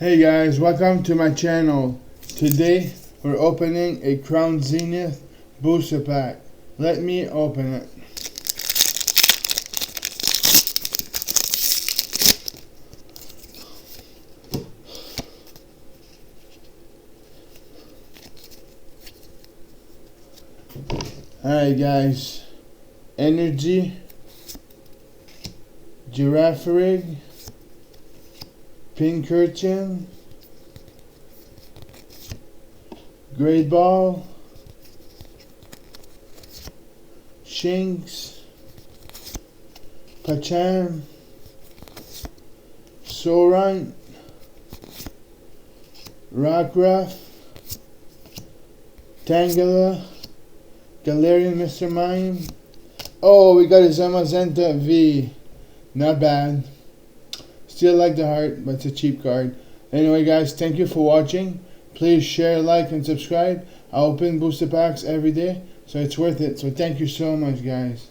Hey guys, welcome to my channel. Today we're opening a Crown Zenith booster pack. Let me open it. Alright guys, Energy, Giraffe Rig, Pinkerton, Great Ball, Shinx, Pacham, Soran, Rockruff, Tangela, Galarian Mr. Mime. Oh, we got a Zamazenta V. Not bad. Still like the heart, but it's a cheap card. Anyway guys, thank you for watching. Please share, like, and subscribe. I open booster packs every day, so it's worth it. So thank you so much guys.